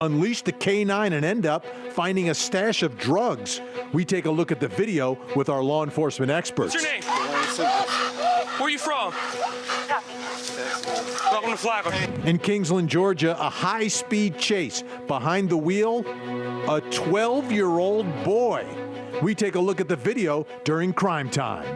unleash the K-9 and end up finding a stash of drugs. We take a look at the video with our law enforcement experts. What's your name? Where are you from? Welcome to Flagler. In Kingsland, Georgia, a high-speed chase. Behind the wheel, a 12-year-old boy. We take a look at the video during crime time.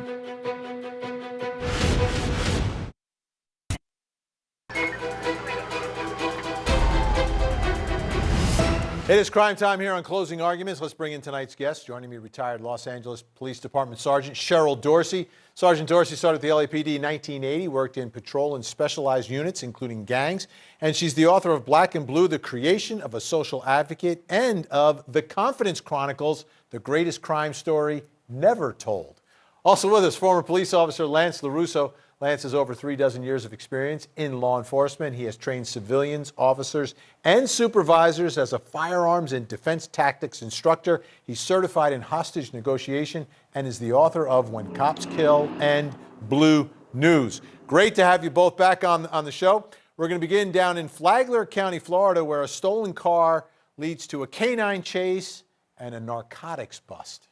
It is crime time here on Closing Arguments. Let's bring in tonight's guest. Joining me, retired Los Angeles Police Department Sergeant Cheryl Dorsey. Sergeant Dorsey started at the LAPD in 1980, worked in patrol and specialized units, including gangs, and she's the author of Black and Blue, The Creation of a Social Advocate, and of The Confidence Chronicles, The Greatest Crime Story Never Told. Also with us, former police officer Lance LaRusso. Lance has over 36 years of experience in law enforcement. He has trained civilians, officers, and supervisors as a firearms and defense tactics instructor. He's certified in hostage negotiation and is the author of When Cops Kill and Blue News. Great to have you both back on the show. We're going to begin down in Flagler County, Florida, where a stolen car leads to a canine chase and a narcotics bust.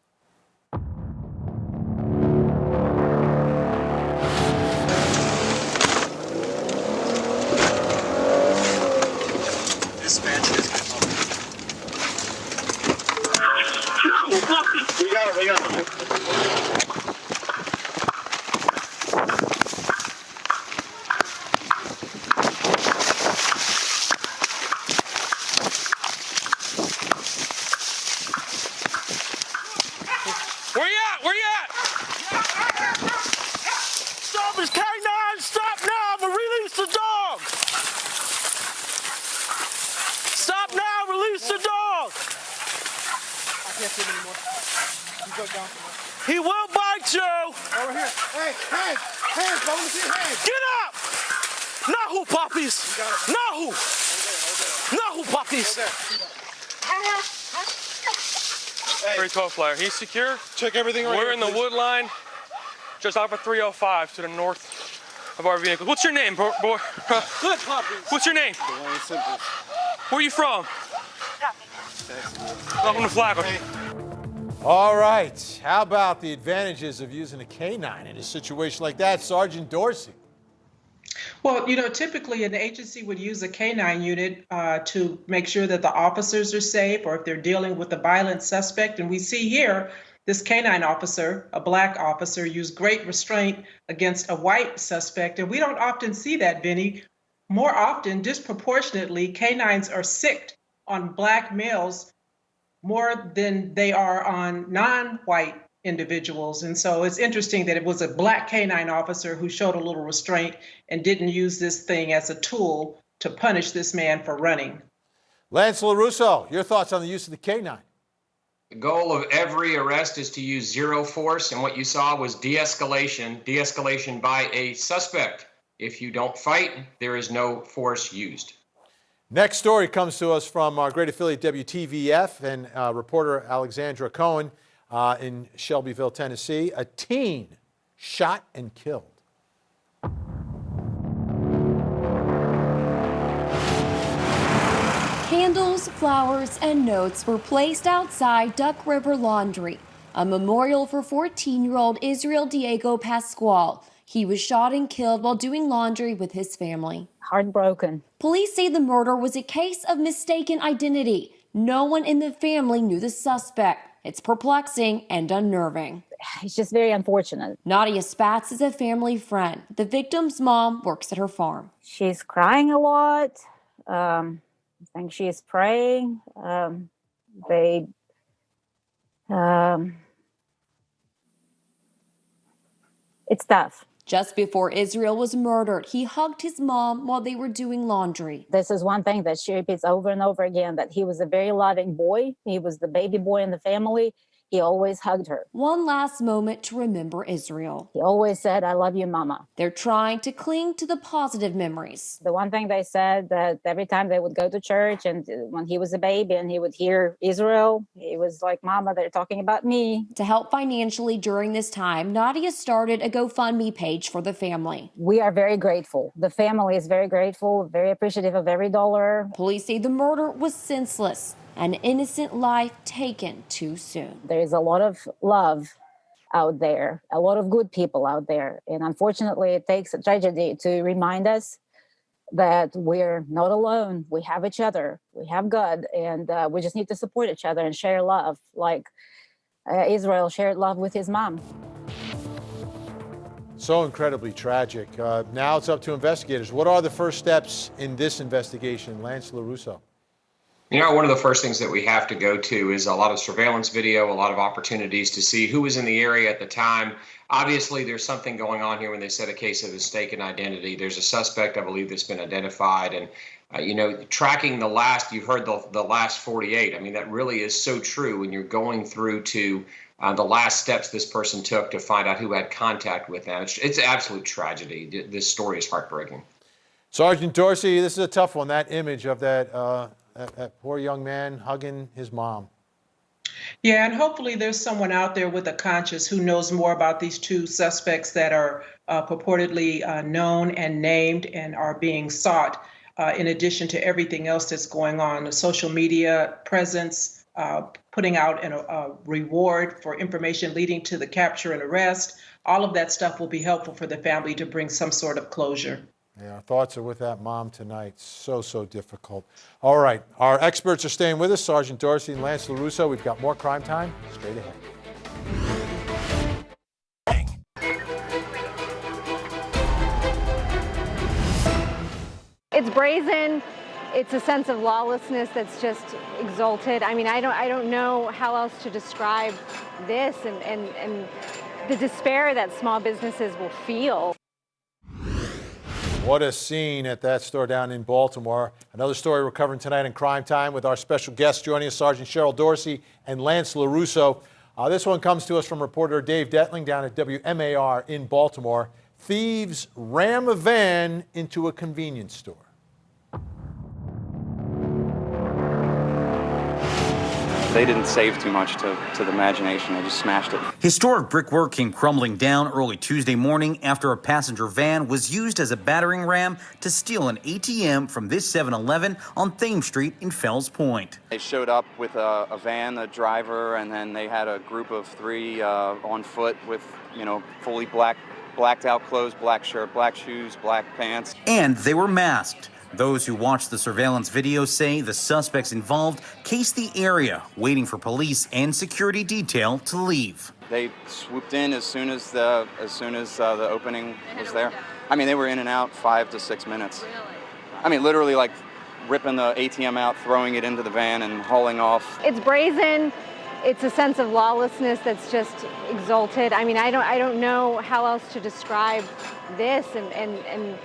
We got it. Where you at? Where you at? Stop his K-9! Stop now! But release the dog! Stop now! Release the dog! I can't see him anymore. You go down. He will bite you! Over here. Hey, hands! Hands! I want to see your hands! Get up! Nahu puppies! Nahu! Nahu puppies! Hey, 312 flyer. He's secure. check everything right We're here, in the please. wood line, just off of 305 to the north of our vehicle. What's your name, boy? Good puppies! What's your name? Where are you from? Welcome to Flagler. All right. How about the advantages of using a K-9 in a situation like that? Sergeant Dorsey. Well, typically an agency would use a K-9 unit to make sure that the officers are safe, or if they're dealing with a violent suspect. And we see here, this K-9 officer, a black officer, used great restraint against a white suspect. And we don't often see that, Vinny. More often, disproportionately, K-9s are sicked on black males more than they are on non-white individuals. And so it's interesting that it was a black K-9 officer who showed a little restraint and didn't use this thing as a tool to punish this man for running. Lance LaRusso, your thoughts on the use of the K-9? The goal of every arrest is to use zero force, and what you saw was de-escalation by a suspect. If you don't fight, there is no force used. Next story comes to us from our great affiliate WTVF and reporter Alexandra Cohen in Shelbyville, Tennessee. A teen shot and killed. Candles, flowers, and notes were placed outside Duck River Laundry, a memorial for 14-year-old Israel Diego Pascual. He was shot and killed while doing laundry with his family. Heartbroken. Police say the murder was a case of mistaken identity. No one in the family knew the suspect. It's perplexing and unnerving. It's just very unfortunate. Nadia Spatz is a family friend. The victim's mom works at her farm. She's crying a lot. I think she's praying. It's tough. Just before Israel was murdered, he hugged his mom while they were doing laundry. This is one thing that she repeats over and over again, that he was a very loving boy. He was the baby boy in the family. He always hugged her. One last moment to remember Israel. He always said, "I love you, Mama." They're trying to cling to the positive memories. The one thing they said, that every time they would go to church and when he was a baby and he would hear Israel, he was like, "Mama, they're talking about me." To help financially during this time, Nadia started a GoFundMe page for the family. We are very grateful. The family is very grateful, very appreciative of every dollar. Police say the murder was senseless, an innocent life taken too soon. There is a lot of love out there, a lot of good people out there. And unfortunately, it takes a tragedy to remind us that we're not alone. We have each other, we have God, and we just need to support each other and share love, like Israel shared love with his mom. So incredibly tragic. Now it's up to investigators. What are the first steps in this investigation? Lance LaRusso. You know, one of the first things that we have to go to is a lot of surveillance video, a lot of opportunities to see who was in the area at the time. Obviously, there's something going on here when they said a case of mistaken identity. There's a suspect, I believe, that's been identified. And, tracking the last, you've heard the last 48. I mean, that really is so true when you're going through to the last steps this person took to find out who had contact with them. It's absolute tragedy. This story is heartbreaking. Sergeant Dorsey, this is a tough one, that image of that poor young man hugging his mom. Yeah, and hopefully there's someone out there with a conscience who knows more about these two suspects that are purportedly known and named and are being sought, in addition to everything else that's going on, the social media presence, putting out a reward for information leading to the capture and arrest. All of that stuff will be helpful for the family to bring some sort of closure. Yeah, our thoughts are with that mom tonight. So difficult. All right, our experts are staying with us, Sergeant Dorsey and Lance LaRusso. We've got more Crime Time straight ahead. It's brazen. It's a sense of lawlessness that's just exalted. I mean, I don't know how else to describe this and the despair that small businesses will feel. What a scene at that store down in Baltimore. Another story we're covering tonight in Crime Time with our special guests joining us, Sergeant Cheryl Dorsey and Lance LaRusso. This one comes to us from reporter Dave Detling down at WMAR in Baltimore. Thieves ram a van into a convenience store. They didn't save too much to the imagination. They just smashed it. Historic brickwork came crumbling down early Tuesday morning after a passenger van was used as a battering ram to steal an ATM from this 7-Eleven on Thames Street in Fells Point. They showed up with a van, a driver, and then they had a group of three on foot with, fully blacked out clothes, black shirt, black shoes, black pants. And they were masked. Those who watched the surveillance video say the suspects involved cased the area, waiting for police and security detail to leave. They swooped in as soon as the opening was there. I mean, they were in and out 5 to 6 minutes. I mean, literally like ripping the ATM out, throwing it into the van and hauling off. It's brazen. It's a sense of lawlessness that's just exalted. I mean, I don't know how else to describe this and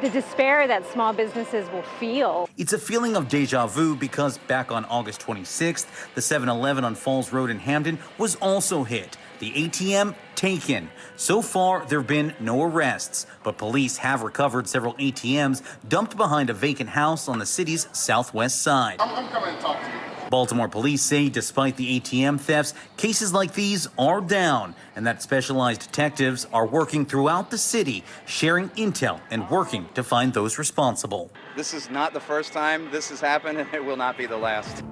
the despair that small businesses will feel. It's a feeling of deja vu because back on August 26th, the 7-Eleven on Falls Road in Hamden was also hit. The ATM taken. So far, there have been no arrests, but police have recovered several ATMs dumped behind a vacant house on the city's southwest side. I'm coming to talk to you. Baltimore police say despite the ATM thefts, cases like these are down and that specialized detectives are working throughout the city, sharing intel and working to find those responsible. This is not the first time this has happened, and it will not be the last.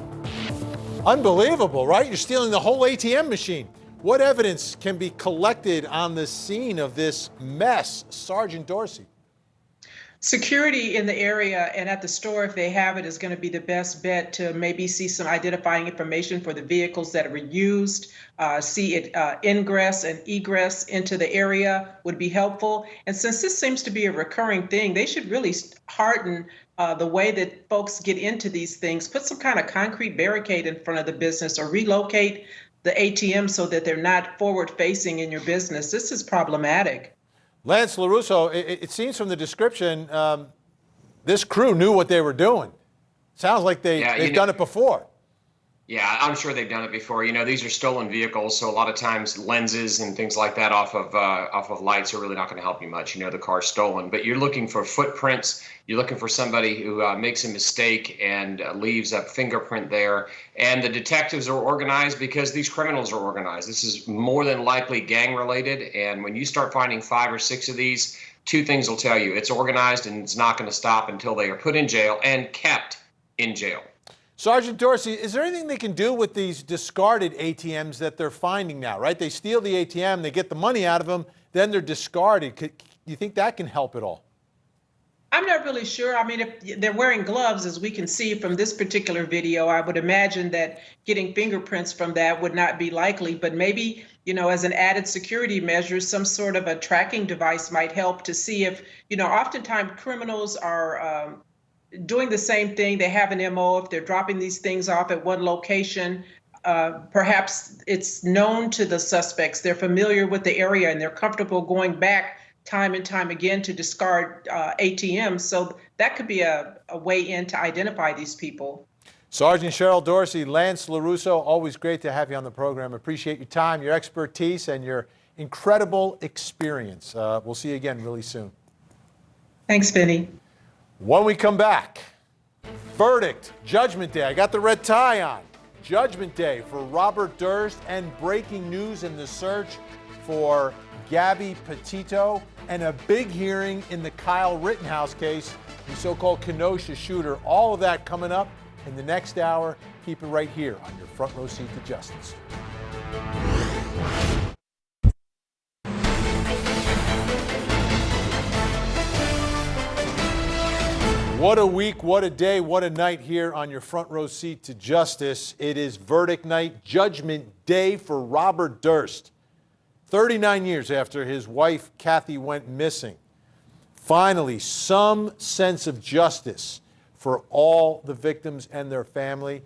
Unbelievable, right? You're stealing the whole ATM machine. What evidence can be collected on the scene of this mess, Sergeant Dorsey? Security in the area and at the store, if they have it, is going to be the best bet to maybe see some identifying information for the vehicles that were used, see it ingress and egress into the area would be helpful. And since this seems to be a recurring thing, they should really harden the way that folks get into these things, put some kind of concrete barricade in front of the business or relocate the ATM so that they're not forward facing in your business. This is problematic. Lance LaRusso, it seems from the description, this crew knew what they were doing. Sounds like they've done it before. Yeah, I'm sure they've done it before. You know, these are stolen vehicles, so a lot of times lenses and things like that off of lights are really not going to help you much. You know, the car's stolen, but you're looking for footprints. You're looking for somebody who makes a mistake and leaves a fingerprint there. And the detectives are organized because these criminals are organized. This is more than likely gang related. And when you start finding 5 or 6 of these, two things will tell you: it's organized and it's not going to stop until they are put in jail and kept in jail. Sergeant Dorsey, is there anything they can do with these discarded ATMs that they're finding now, right? They steal the ATM, they get the money out of them, then they're discarded. Do you think that can help at all? I'm not really sure. I mean, if they're wearing gloves, as we can see from this particular video, I would imagine that getting fingerprints from that would not be likely, but maybe, you know, as an added security measure, some sort of a tracking device might help to see if, you know, oftentimes criminals are doing the same thing. They have an MO. If they're dropping these things off at one location, perhaps it's known to the suspects. They're familiar with the area and they're comfortable going back time and time again to discard ATMs. So that could be a way in to identify these people. Sergeant Cheryl Dorsey, Lance LaRusso, always great to have you on the program. Appreciate your time, your expertise, and your incredible experience. We'll see you again really soon. Thanks, Vinny. When we come back, verdict, Judgment Day. I got the red tie on. Judgment Day for Robert Durst, and breaking news in the search for Gabby Petito, and a big hearing in the Kyle Rittenhouse case, the so-called Kenosha shooter. All of that coming up in the next hour. Keep it right here on your front row seat to justice. What a week, what a day, what a night here on your front row seat to justice. It is verdict night, Judgment Day for Robert Durst. 39 years after his wife, Kathy, went missing. Finally, some sense of justice for all the victims and their family.